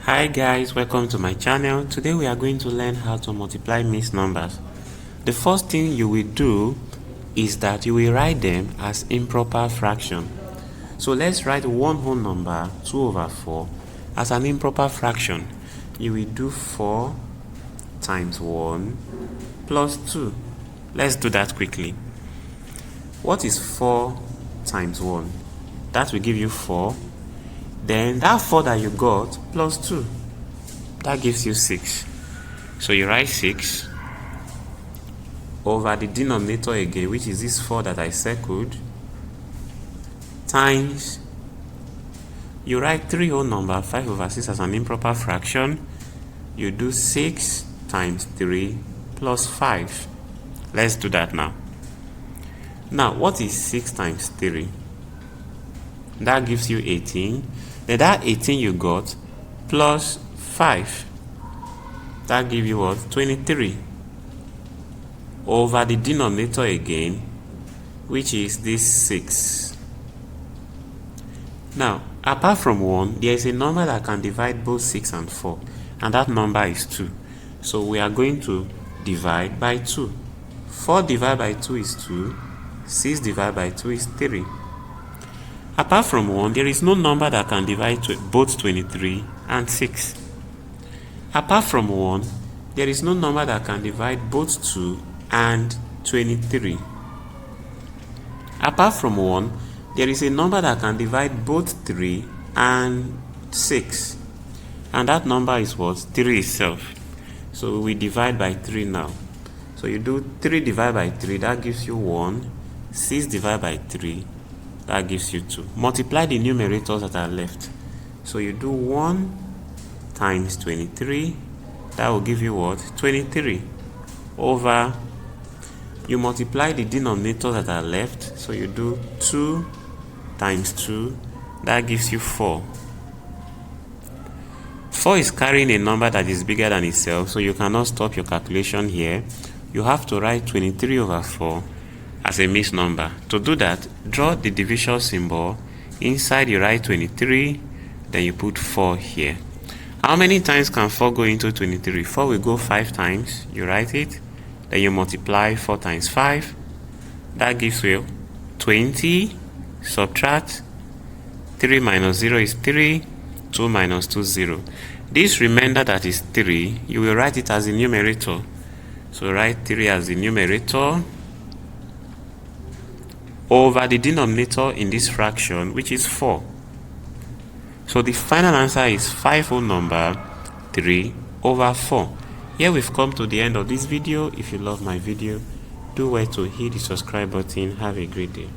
Hi guys, welcome to my channel. Today we are going to learn how to multiply mixed numbers. The first thing you will do is that you will write them as improper fraction. So let's write one whole number 2/4 as an improper fraction. You will do 4 times 1 plus 2. Let's do that quickly. What is 4 times 1? That will give you 4. Then that 4 that you got plus 2, that gives you 6. So you write 6 over the denominator again, which is this 4 that I circled, times, you write 3 whole number 5/6 as an improper fraction. You do 6 times 3 plus 5. Let's do that now. Now what is 6 times 3? That gives you 18. Then that 18 you got plus 5, that gives you what? 23 over the denominator again, which is this 6. Now apart from 1, there is a number that can divide both 6 and 4, and that number is 2. So we are going to divide by 2. 4 divided by 2 is 2. 6 divided by 2 is 3. Apart from 1, there is no number that can divide both 23 and 6. Apart from 1, there is no number that can divide both 2 and 23. Apart from 1, there is a number that can divide both 3 and 6. And that number is what? 3 itself. So we divide by 3 now. So you do 3 divided by 3, that gives you 1. 6 divided by 3, that gives you 2. Multiply the numerators that are left. So you do 1 times 23, that will give you what? 23 over, you multiply the denominators that are left. So you do 2 times 2, that gives you 4. 4 is carrying a number that is bigger than itself, so you cannot stop your calculation here. You have to write 23/4 as a mixed number. To do that, draw the division symbol. Inside you write 23, then you put 4 here. How many times can 4 go into 23? 4 will go 5 times. You write it, then you multiply 4 times 5. That gives you 20. Subtract 3 minus 0 is 3. 2 minus 2 is 0. This remainder that is 3, you will write it as a numerator. So write 3 as the numerator over the denominator in this fraction, which is 4. So the final answer is 5 whole number 3/4. Here we've come to the end of this video. If you love my video, do well to hit the subscribe button. Have a great day.